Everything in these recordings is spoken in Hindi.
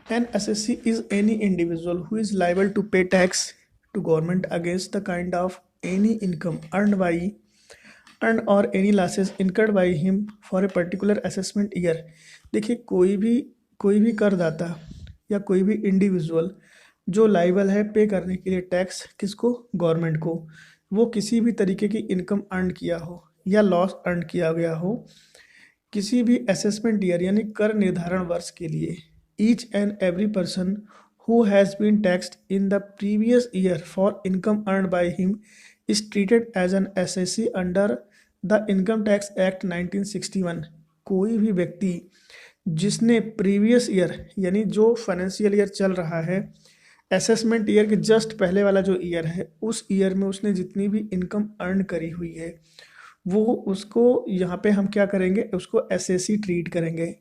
An SSC is any individual who is liable to pay tax to government against the kind of any income earned or any losses incurred by him for a particular assessment year। देखिए कोई भी करदाता या कोई भी इंडिविजुअल जो लाइबल है पे करने के लिए टैक्स किसको, गवर्नमेंट को, वो किसी भी तरीके की इनकम अर्न किया हो या लॉस अर्न किया गया हो किसी भी असेसमेंट ईयर यानी कर निर्धारण वर्ष के लिए। Each and every person who has been taxed in the previous year for income earned by him is treated as an assessee under the income tax act 1961। कोई भी व्यक्ति जिसने प्रीवियस ईयर यानी जो फाइनेंशियल ईयर चल रहा है, असेसमेंट ईयर के जस्ट पहले वाला जो ईयर है, उस ईयर में उसने जितनी भी इनकम अर्न करी हुई है वो उसको यहाँ पे हम क्या करेंगे, उसको एसएससी ट्रीट करेंगे।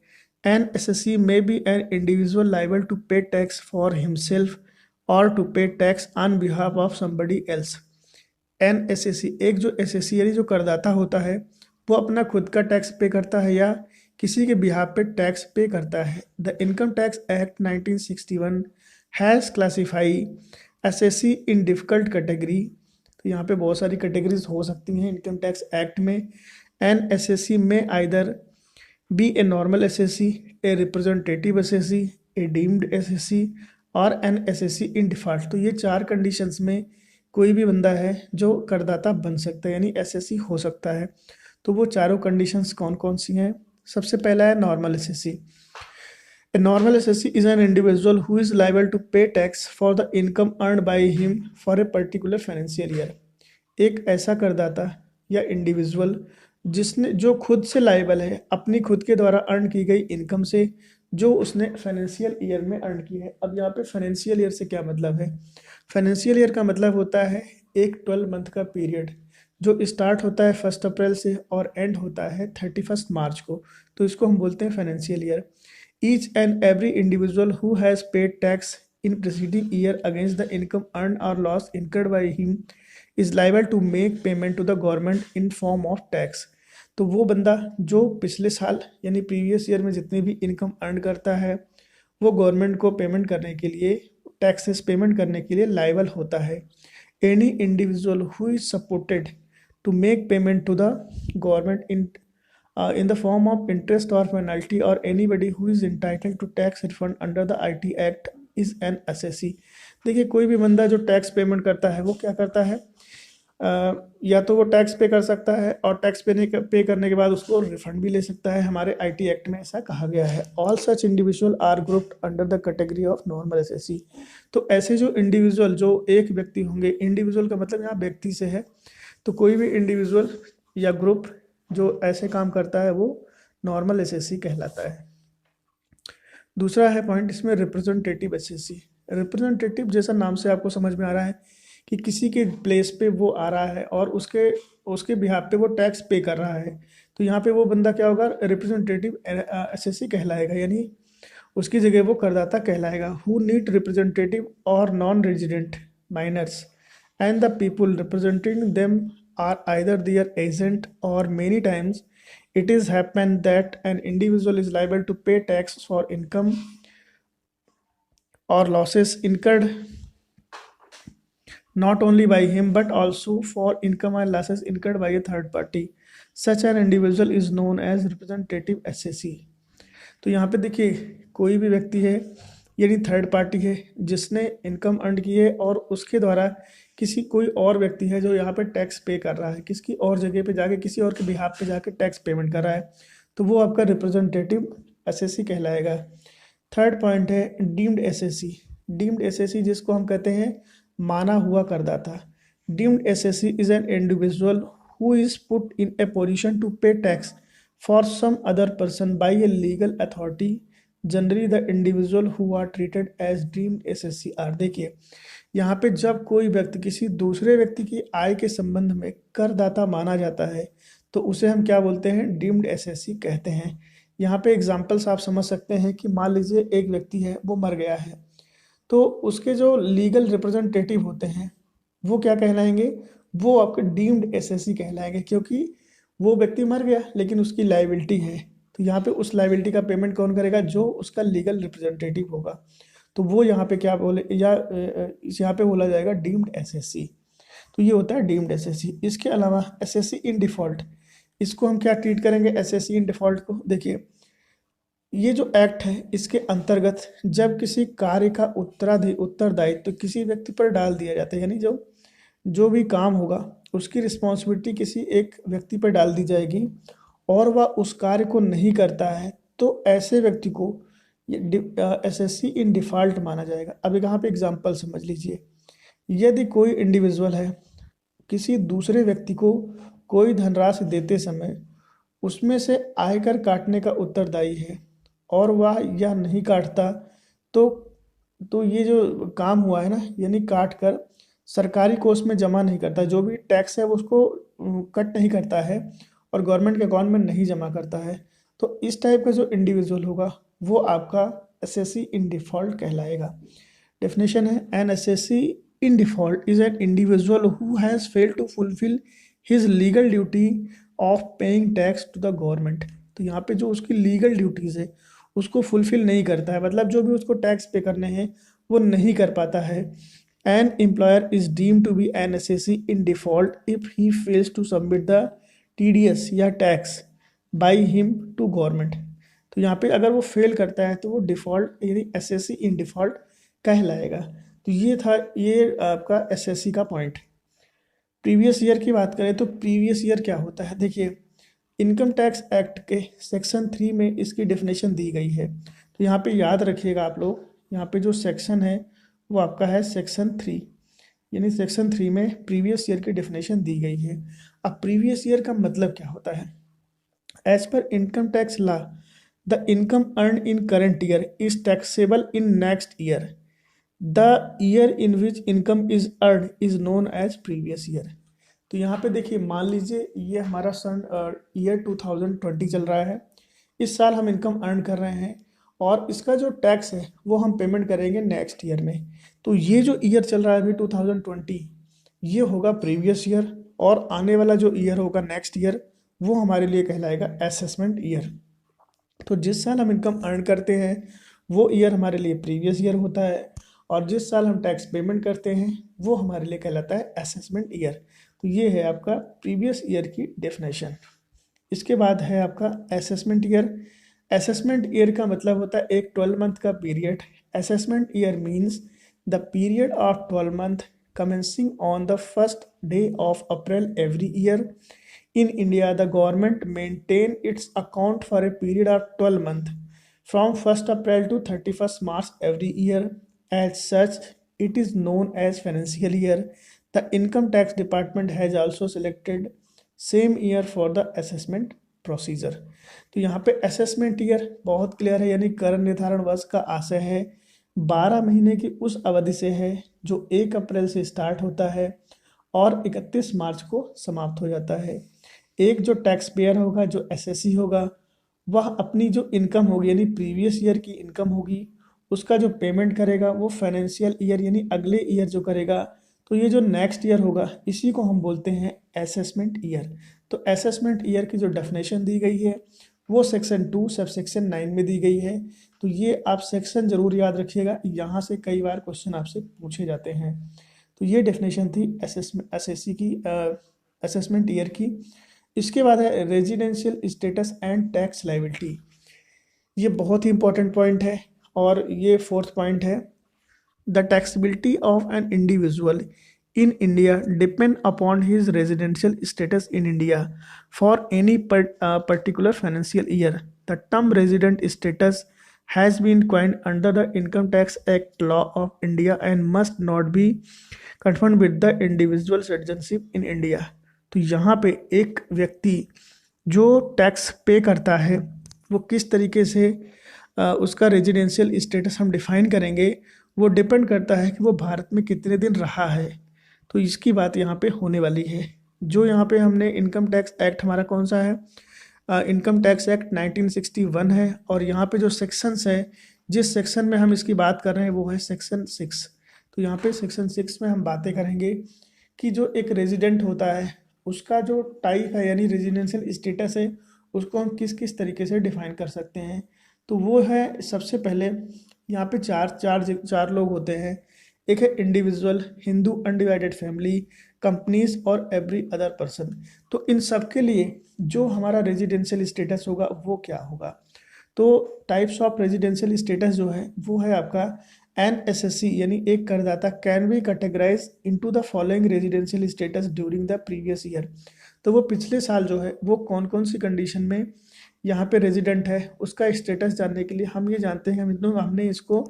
An assessee may be an individual liable to pay tax for himself और to pay tax on behalf of somebody else. An assessee एक जो एसएससी यानी जो करदाता होता है वो अपना खुद का टैक्स पे करता है या किसी के बिहाफ पे टैक्स पे करता है। The income tax act 1961 has classified SSC in difficult category. तो यहाँ पे बहुत सारी कैटेगरीज हो सकती हैं इनकम टैक्स एक्ट में। एन एसएससी में either be a normal SSC, a representative SSC, a deemed SSC और एन एसएससी इन डिफ़ॉल्ट। तो ये चार कंडीशंस में कोई भी बंदा है जो करदाता बन सकता है यानी एसएससी हो सकता है। तो वो चारों कंडीशंस कौन कौन सी हैं? सबसे पहला है normal SSC. A normal SSC is an individual who is liable to pay tax for the income earned by him for a particular financial year। एक ऐसा करदाता या इंडिविजुअल जो खुद से लाइबल है अपनी खुद के द्वारा अर्न की गई इनकम से जो उसने फाइनेंशियल ईयर में अर्न की है। अब यहाँ पे फाइनेंशियल ईयर से क्या मतलब है? फाइनेंशियल ईयर का मतलब होता है एक 12 मंथ का पीरियड जो स्टार्ट होता है 1 अप्रैल से और एंड होता है 31 मार्च को। तो इसको हम बोलते हैं financial year. Each and every individual who has paid tax in preceding year against the income earned or loss incurred by him is liable to make payment to the government in form of tax। तो वो बंदा जो पिछले साल यानी प्रीवियस ईयर में जितनी भी इनकम अर्न करता है वो गवर्नमेंट को पेमेंट करने के लिए, टैक्सेस पेमेंट करने के लिए लाइबल होता है। Any individual who is supported to make payment to the government in the form of interest or penalty or anybody who is entitled to tax refund under the IT Act is an SSC। देखिए कोई भी बंदा जो टैक्स पेमेंट करता है वो क्या करता है, या तो वो टैक्स पे कर सकता है और टैक्स पे करने के बाद उसको रिफंड भी ले सकता है। हमारे IT एक्ट में ऐसा कहा गया है। All such individual are grouped under the category of normal SSC। तो ऐसे जो इंडिविजुअल जो एक व्यक्ति होंगे, इंडिविजुअल का मतलब यहाँ व्यक्ति से है, तो कोई भी इंडिविजुअल या ग्रुप जो ऐसे काम करता है वो नॉर्मल एसएससी कहलाता है। दूसरा है पॉइंट इसमें रिप्रेजेंटेटिव एसएससी। रिप्रेजेंटेटिव जैसा नाम से आपको समझ में आ रहा है कि किसी के प्लेस पे वो आ रहा है और उसके बिहाफ पे वो टैक्स पे कर रहा है। तो यहाँ पे वो बंदा क्या होगा, रिप्रेजेंटेटिव एसएससी कहलाएगा यानी उसकी जगह वो करदाता कहलाएगा। हु नीड रिप्रेजेंटेटिव और non resident minors and the people representing them are either their agent or many times it is happened that an individual is liable to pay tax for income or losses incurred not only by him but also for income and losses incurred by a third party। such an individual is known as representative SSC। तो यहाँ पे देखिए कोई भी व्यक्ति है यानी थर्ड पार्टी है जिसने इनकम अर्न की है और उसके द्वारा किसी कोई और व्यक्ति है जो यहाँ पे टैक्स पे कर रहा है, किसी और जगह पे जाके किसी और के बिहाफ पे जाके टैक्स पेमेंट कर रहा है, तो वो आपका रिप्रेजेंटेटिव एसएससी कहलाएगा। थर्ड पॉइंट है डीम्ड एसएससी। डीम्ड एसएससी जिसको हम कहते हैं माना हुआ करदाता। Deemed assessee is an individual who is put in a position to pay tax for some other person by a legal authority generally the individual who are treated as deemed assessee are. देखिए यहाँ पे जब कोई व्यक्ति किसी दूसरे व्यक्ति की आय के संबंध में करदाता माना जाता है तो उसे हम क्या बोलते हैं, डीम्ड एसएससी कहते हैं। यहाँ पे एग्जांपल्स आप समझ सकते हैं कि मान लीजिए एक व्यक्ति है वो मर गया है तो उसके जो लीगल रिप्रेजेंटेटिव होते हैं वो क्या कहलाएंगे, वो आपके डीम्ड एसएससी कहलाएंगे क्योंकि वो व्यक्ति मर गया लेकिन उसकी लायबिलिटी है तो यहाँ पे उस लाइबिलिटी का पेमेंट कौन करेगा? जो उसका लीगल रिप्रेजेंटेटिव होगा। तो वो यहाँ पे क्या बोले या यहाँ पे बोला जाएगा डीम्ड एसएससी। तो ये होता है डीम्ड एसएससी। इसके अलावा एसएससी इन डिफ़ॉल्ट, इसको हम क्या ट्रीट करेंगे? एसएससी इन डिफ़ॉल्ट को देखिए, ये जो एक्ट है इसके अंतर्गत जब किसी कार्य का उत्तरदायित्व तो किसी व्यक्ति पर डाल दिया जाता है, यानी जो जो भी काम होगा उसकी रिस्पॉन्सिबिलिटी किसी एक व्यक्ति पर डाल दी जाएगी और वह उस कार्य को नहीं करता है, तो ऐसे व्यक्ति को एसएससी इन डिफ़ॉल्ट माना जाएगा। अब यहाँ पे एग्जांपल समझ लीजिए, यदि कोई इंडिविजुअल है किसी दूसरे व्यक्ति को कोई धनराशि देते समय उसमें से आयकर काटने का उत्तरदायी है और वह यह नहीं काटता, तो ये जो काम हुआ है ना, यानी काट कर सरकारी कोष में जमा नहीं करता, जो भी टैक्स है वो उसको कट नहीं करता है और गवर्नमेंट के अकाउंट में नहीं जमा करता है, तो इस टाइप का जो इंडिविजुअल होगा वो आपका एसएससी इन डिफ़ॉल्ट कहलाएगा। डेफिनेशन है, an SSC in default is an individual who has failed to fulfil his legal duty of paying tax to the government. तो यहाँ पे जो उसकी लीगल ड्यूटीज़ है उसको फुलफिल नहीं करता है, मतलब जो भी उसको टैक्स पे करने हैं वो नहीं कर पाता है। An employer is deem to be an SSC in default if he fails to submit the TDS या tax by him to government. तो यहाँ पे अगर वो फेल करता है तो वो डिफ़ॉल्ट यानी एसएससी इन डिफ़ॉल्ट कहलाएगा। तो ये था ये आपका एसएससी का पॉइंट। प्रीवियस ईयर की बात करें तो प्रीवियस ईयर क्या होता है? देखिए, इनकम टैक्स एक्ट के सेक्शन 3 में इसकी डेफिनेशन दी गई है। तो यहाँ पे याद रखिएगा आप लोग, यहाँ पे जो सेक्शन है वो आपका है सेक्शन 3, यानी सेक्शन 3 में प्रीवियस ईयर की डेफिनेशन दी गई है। अब प्रीवियस ईयर का मतलब क्या होता है? As per income tax law the income earn in current year is taxable in next year. The year in which income is earn is known as previous year. तो यहाँ पे देखिए, मान लीजिए ये हमारा सन ईयर 2020 चल रहा है, इस साल हम इनकम अर्न कर रहे हैं और इसका जो टैक्स है वो हम पेमेंट करेंगे नेक्स्ट ईयर में। तो ये जो ईयर चल रहा है अभी 2020, ये होगा प्रीवियस ईयर और आने वाला जो ईयर होगा नेक्स्ट ईयर वो हमारे लिए कहलाएगा असेसमेंट ईयर। तो जिस साल हम इनकम अर्न करते हैं वो ईयर हमारे लिए प्रीवियस ईयर होता है और जिस साल हम टैक्स पेमेंट करते हैं वो हमारे लिए कहलाता है असेसमेंट ईयर। तो ये है आपका प्रीवियस ईयर की डेफिनेशन। इसके बाद है आपका असेसमेंट ईयर। असेसमेंट ईयर का मतलब होता है एक 12 मंथ का period. Assessment year means the period of 12 month commencing on the first day of April every year. In India, the government maintain its account for a period of 12 months from 1st April to 31st March every year. As such, it is known as financial year. The income tax department has also selected same year for the assessment procedure. तो यहाँ पे असेसमेंट ईयर बहुत क्लियर है, यानी कर निर्धारण वर्ष का आशय है 12 महीने की उस अवधि से है जो 1 अप्रैल से स्टार्ट होता है और 31 मार्च को समाप्त हो जाता है। एक जो टैक्स पेयर होगा, जो एसएससी होगा, वह अपनी जो इनकम होगी यानी प्रीवियस ईयर की इनकम होगी उसका जो पेमेंट करेगा वो फाइनेंशियल ईयर यानी अगले ईयर जो करेगा। तो ये जो नेक्स्ट ईयर होगा इसी को हम बोलते हैं असेसमेंट ईयर। तो असेसमेंट ईयर की जो डेफिनेशन दी गई है वो सेक्शन 2 सब सेक्शन 9 में दी गई है। तो ये आप सेक्शन जरूर याद रखिएगा, यहाँ से कई बार क्वेश्चन आपसे पूछे जाते हैं। तो ये डेफिनेशन थी एसएससी की असेसमेंट ईयर की। इसके बाद है residential status and tax liability. ये बहुत ही इंपॉर्टेंट पॉइंट है और ये 4th पॉइंट है। The taxability of an individual in India depend upon his residential status in India for any particular financial year. The term resident status has been coined under the Income Tax Act law of India and must not be confunded with the individual citizenship in India. तो यहाँ पे एक व्यक्ति जो टैक्स पे करता है वो किस तरीके से उसका रेजिडेंशियल स्टेटस हम डिफाइन करेंगे, वो डिपेंड करता है कि वो भारत में कितने दिन रहा है। तो इसकी बात यहाँ पे होने वाली है। जो यहाँ पे हमने इनकम टैक्स एक्ट हमारा कौन सा है? इनकम टैक्स एक्ट 1961 है और यहाँ पे जो सेक्शंस है, जिस सेक्शन में हम इसकी बात कर रहे हैं वो है सेक्शन 6। तो यहाँ पे सेक्शन 6 में हम बातें करेंगे कि जो एक रेजिडेंट होता है उसका जो टाइप है यानी रेजिडेंशियल स्टेटस है उसको हम किस किस तरीके से डिफाइन कर सकते हैं। तो वो है, सबसे पहले यहाँ पे चार चार चार लोग होते हैं। एक है individual, Hindu undivided family, companies और एवरी अदर पर्सन। तो इन सब के लिए जो हमारा रेजिडेंशियल स्टेटस होगा वो क्या होगा। तो टाइप्स ऑफ रेजिडेंशियल स्टेटस जो है वो है आपका एनएसएससी, यानी एक करदाता can be categorize into the following residential status during the previous year. तो वो पिछले साल जो है वो कौन कौन सी कंडीशन में यहाँ पे रेजिडेंट है उसका स्टेटस जानने के लिए हम ये जानते हैं, हमने इसको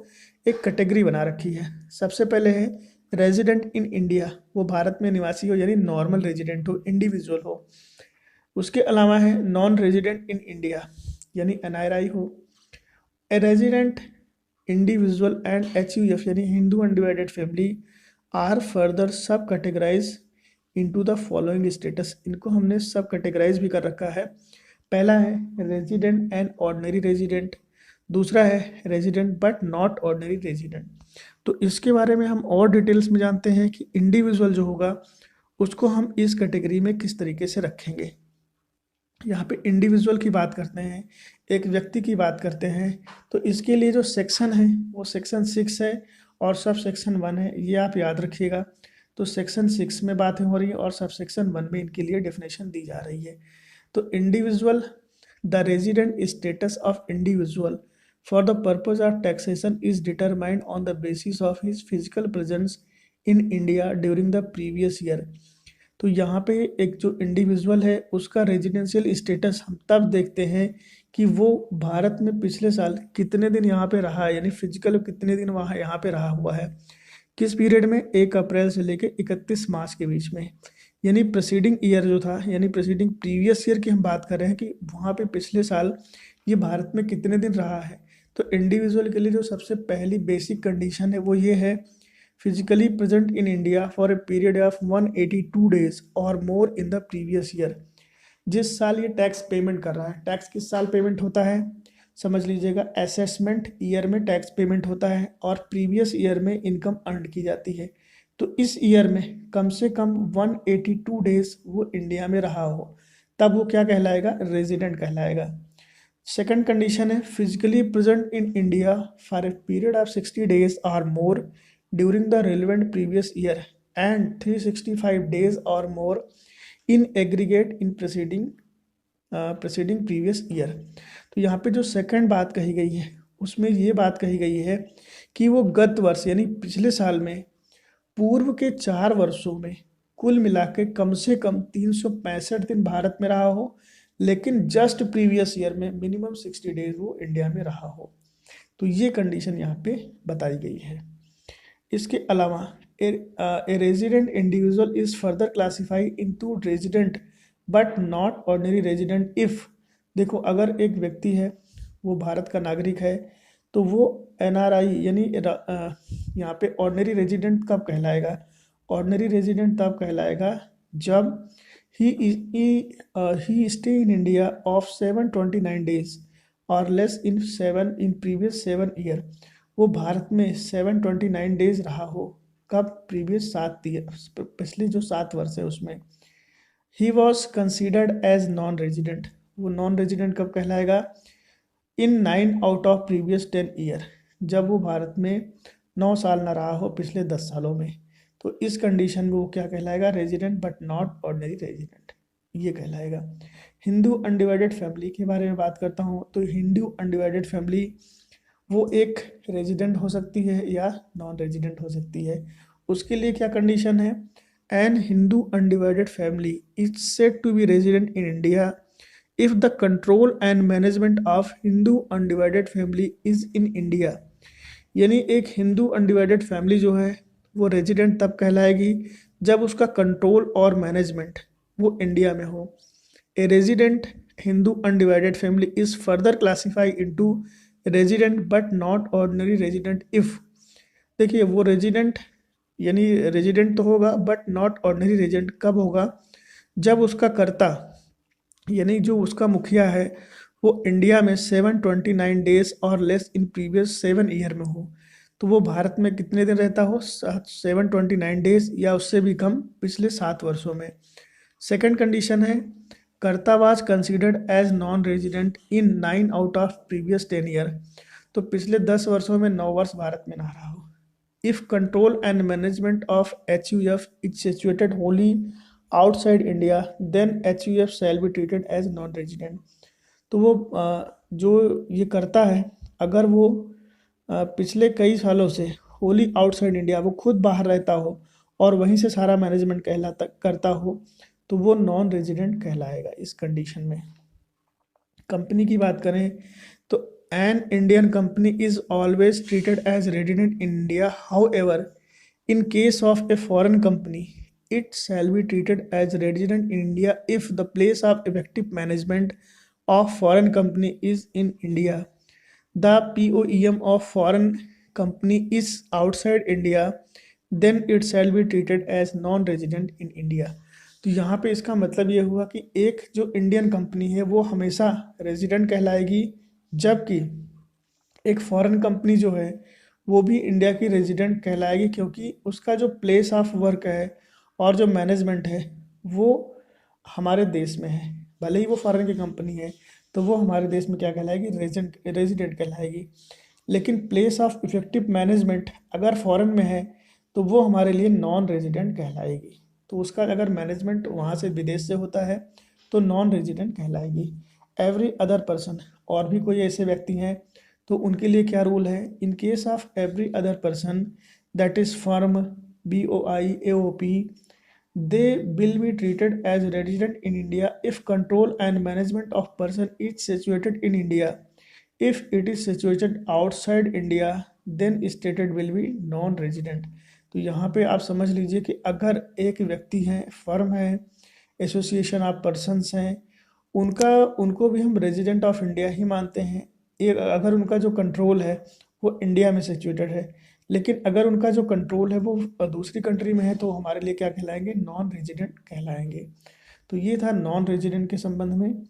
एक कैटेगरी बना रखी है। सबसे पहले है रेजिडेंट इन इंडिया, वो भारत में निवासी हो यानी नॉर्मल रेजिडेंट हो, इंडिविजुअल हो। उसके अलावा है नॉन रेजिडेंट इन इंडिया, यानी एनआरआई हो। A resident individual and HUF यानी Hindu undivided family are further sub categorize into the following status. इनको हमने सब कैटेगराइज भी कर रखा है। पहला है रेजिडेंट एंड ऑर्डिनरी रेजिडेंट, दूसरा है resident but not ordinary resident. तो इसके बारे में हम और डिटेल्स में जानते हैं कि इंडिविजुअल जो होगा उसको हम इस कैटेगरी में किस तरीके से रखेंगे। यहाँ पे इंडिविजुअल की बात करते हैं, एक व्यक्ति की बात करते हैं। तो इसके लिए जो सेक्शन है वो सेक्शन 6 है और सब सेक्शन 1 है, ये आप याद रखिएगा। तो सेक्शन 6 में बातें हो रही है और सब सेक्शन 1 में इनके लिए डेफिनेशन दी जा रही है। तो individual, the resident status of individual for the purpose of taxation is determined on the basis of his physical presence in India during the previous year. तो यहाँ पे एक जो इंडिविजुअल है उसका रेजिडेंशियल स्टेटस हम तब देखते हैं कि वो भारत में पिछले साल कितने दिन यहाँ पे रहा है, यानी फिजिकल कितने दिन वहाँ यहाँ पे रहा हुआ है, किस पीरियड में, 1 अप्रैल से लेकर 31 मार्च के बीच में। यानी प्रेसीडिंग ईयर जो था, यानी प्रेसीडिंग प्रीवियस ईयर की हम बात कर रहे हैं कि वहाँ पे पिछले साल ये भारत में कितने दिन रहा है। तो इंडिविजुअल के लिए जो सबसे पहली बेसिक कंडीशन है वो ये है, physically present in India for a period of 182 days or more in the previous year. जिस साल ये टैक्स पेमेंट कर रहा है, टैक्स किस साल पेमेंट होता है समझ लीजिएगा, असेसमेंट ईयर में टैक्स पेमेंट होता है और प्रीवियस ईयर में इनकम अर्न की जाती है। तो इस ईयर में कम से कम 182 डेज वो इंडिया में रहा हो, तब वो क्या कहलाएगा, रेजिडेंट कहलाएगा। सेकंड कंडीशन है physically present in India for a period of 60 days or more during the relevant previous year and 365 days or more in aggregate in preceding previous year. तो यहाँ पे जो सेकंड बात कही गई है उसमें ये बात कही गई है कि वो गत वर्ष यानी पिछले साल में पूर्व के 4 वर्षों में कुल मिला के कम से कम 365 दिन भारत में रहा हो, लेकिन जस्ट प्रीवियस ईयर में मिनिमम 60 डेज वो इंडिया में रहा हो। तो ये कंडीशन यहाँ पे बताई गई है। इसके अलावा ए resident individual is further classified into resident but not ordinary resident if, देखो अगर एक व्यक्ति है वो भारत का नागरिक है तो वो एनआरआई यानी यहाँ पे ऑर्डिनरी रेजिडेंट कब कहलाएगा, ऑर्डिनरी रेजिडेंट तब कहलाएगा जब he stay in India of 729 days or less in previous 7 year. वो भारत में 729 डेज रहा हो, कब, प्रीवियस 7 ईयर, पिछले जो 7 वर्ष है उसमें। He was considered as non resident, वो नॉन रेजिडेंट कब कहलाएगा, in 9 out of previous 10 year, जब वो भारत में 9 साल ना रहा हो पिछले 10 सालों में। तो इस कंडीशन में वो क्या कहलाएगा, resident but not ordinary resident, ये कहलाएगा। हिंदू अनडिवाइडेड फैमिली के बारे में बात करता हूँ तो हिंदू अनडिवाइडेड फैमिली वो एक रेजिडेंट हो सकती है या नॉन रेजिडेंट हो सकती है। उसके लिए क्या कंडीशन है, an Hindu undivided family is said to be resident in India if the control and management of Hindu undivided family is in India. यानी एक हिंदू अनडिवाइडेड फैमिली जो है वो रेजिडेंट तब कहलाएगी जब उसका कंट्रोल और मैनेजमेंट वो इंडिया में हो। A resident Hindu undivided family is further classified into resident but not ordinary resident if, देखिए वो रेजिडेंट यानी रेजिडेंट तो होगा बट नॉट ऑर्डिनरी रेजिडेंट कब होगा, जब उसका कर्ता यानी जो उसका मुखिया है वो इंडिया में 729 days or less in previous 7 year में हो। तो वो भारत में कितने दिन रहता हो, 729 डेज या उससे भी कम पिछले 7 वर्षों में। सेकंड कंडीशन है karta was considered as non resident in 9 out of previous 10 year. तो पिछले 10 वर्षों में 9 वर्ष भारत में ना रहा हो। If control and management of HUF is situated wholly outside India then HUF shall be treated as non resident. तो वो जो ये करता है, अगर वो पिछले कई सालों से होली आउटसाइड इंडिया, वो खुद बाहर रहता हो और वहीं से सारा मैनेजमेंट करता हो, तो वो नॉन रेजिडेंट कहलाएगा इस कंडीशन में। कंपनी की बात करें तो an Indian company is always treated as resident in India, however in case of a foreign company it shall be treated as resident in India if the place of effective management of foreign company is in India. The POEM of foreign company is outside India, then it shall be treated as non-resident in India. तो यहाँ पे इसका मतलब ये हुआ कि एक जो इंडियन कंपनी है वो हमेशा रेजिडेंट कहलाएगी, जबकि एक फॉरेन कंपनी जो है वो भी इंडिया की रेजिडेंट कहलाएगी, क्योंकि उसका जो प्लेस ऑफ वर्क है और जो मैनेजमेंट है वो हमारे देश में है। भले ही वो फॉरेन की कंपनी है तो वो हमारे देश में क्या कहलाएगी, रेजिडेंट कहलाएगी। लेकिन प्लेस ऑफ इफेक्टिव मैनेजमेंट अगर फॉरेन में है तो वो हमारे लिए नॉन रेजिडेंट कहलाएगी। तो उसका अगर मैनेजमेंट वहाँ से विदेश से होता है तो नॉन रेजिडेंट कहलाएगी। एवरी अदर पर्सन, और भी कोई ऐसे व्यक्ति हैं तो उनके लिए क्या रूल है, इन case of every other person that is firm BOI AOP they will be treated as resident in India if control and management of person is situated in India. If it is situated outside India then stated will be non-resident. तो यहाँ पे आप समझ लीजिए कि अगर एक व्यक्ति है, फर्म है, एसोसिएशन ऑफ पर्सनस हैं, उनको भी हम रेजिडेंट ऑफ इंडिया ही मानते हैं, एक अगर उनका जो कंट्रोल है वो इंडिया में सिचुएटेड है। लेकिन अगर उनका जो कंट्रोल है वो दूसरी कंट्री में है तो हमारे लिए क्या कहलाएंगे, नॉन रेजिडेंट कहलाएंगे। तो ये था नॉन रेजिडेंट के संबंध में।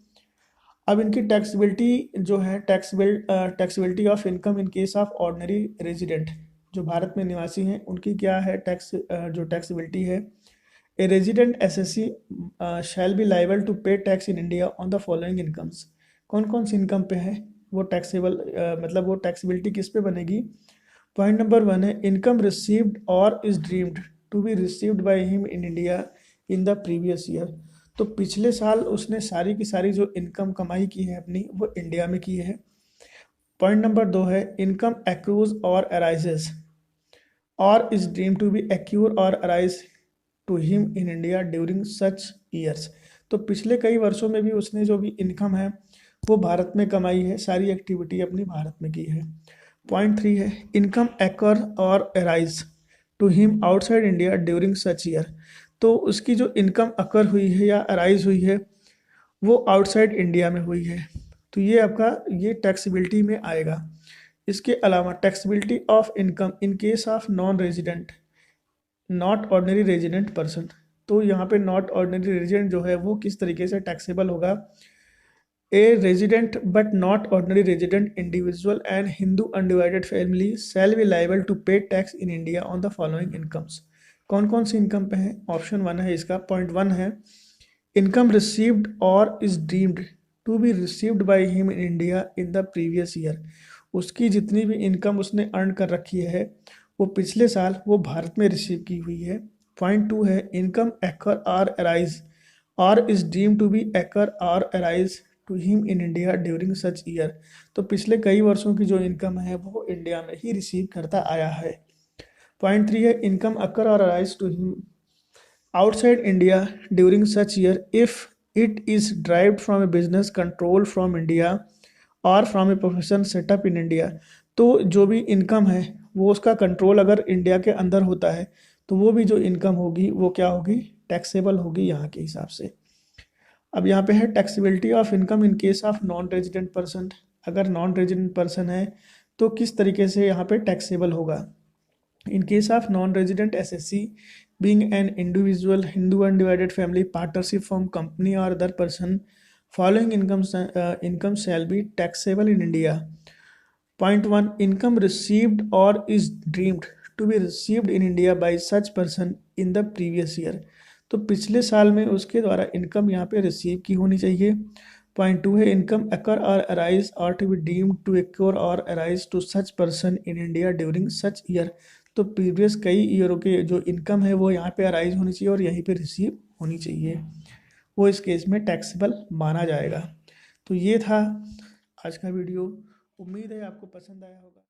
अब इनकी टैक्सेबिलिटी जो है, taxability of income in case of ordinary resident, जो भारत में निवासी हैं उनकी क्या है जो टैक्सेबिलिटी है। A resident SSC shall be liable to pay tax in India on the following incomes. कौन कौन सी इनकम पे है वो टैक्सेबल, मतलब वो टैक्सेबिलिटी किस पे बनेगी। पॉइंट नंबर 1 है income received or is deemed to be received by him in India in the previous year. तो पिछले साल उसने सारी की सारी जो इनकम कमाई की है अपनी वो इंडिया में की है। पॉइंट नंबर 2 है income accrues or arises or is ड्रीम to be accrue or arise to him in India during such years. तो पिछले कई वर्षों में भी उसने जो भी इनकम है वो भारत में कमाई है, सारी एक्टिविटी अपनी भारत में की है। पॉइंट 3 है income accrue or arise to him outside India during such year. तो उसकी जो इनकम अकर हुई है या अराइज हुई है वो आउटसाइड इंडिया में हुई है, तो ये आपका ये टैक्सेबिलिटी में आएगा। इसके अलावा taxability of income in case of non resident not ordinary resident person. तो यहाँ पे नॉट ऑर्डिनरी रेजिडेंट जो है वो किस तरीके से टैक्सेबल होगा। A resident but not ordinary resident individual and Hindu undivided family shall be liable to pay tax in India on the following incomes। कौन कौन सी इनकम पे है, ऑप्शन 1 है इसका। पॉइंट 1 है income received or is deemed to be received by him in India in the previous year. उसकी जितनी भी इनकम उसने अर्न कर रखी है वो पिछले साल वो भारत में रिसीव की हुई है। पॉइंट 2 है इनकम एक्कर और अराइज और इज ड्रीम to be accrue or arise to him in India during such year. तो पिछले कई वर्षों की जो इनकम है वो इंडिया में ही रिसीव करता आया है। पॉइंट 3 है income accrue or arise to him outside India during such year if it is derived from a business control from India or from a profession set up in India. तो जो भी इनकम है वो उसका कंट्रोल अगर इंडिया के अंदर होता है तो वो भी जो इनकम होगी वो क्या होगी, टैक्सेबल होगी यहाँ के हिसाब से। अब यहाँ पे है taxability of income in case of non resident person. अगर नॉन रेजिडेंट पर्सन है तो किस तरीके से यहाँ पे टैक्सेबल होगा। In case of non resident SSC being an individual Hindu undivided family partnership from company or other person following income shall be taxable in India. Point 1 income received or is deemed to be received in India by such person in the previous year. तो पिछले साल में उसके द्वारा इनकम यहाँ पे रिसीव की होनी चाहिए। पॉइंट 2 है income accrue or arise or to be deemed to accrue or arise to such person in India during such year. तो प्रीवियस कई ईयरों के जो इनकम है वो यहाँ पे अराइज होनी चाहिए और यहीं पे रिसीव होनी चाहिए, वो इस केस में टैक्सेबल माना जाएगा। तो ये था आज का वीडियो। उम्मीद है आपको पसंद आया होगा।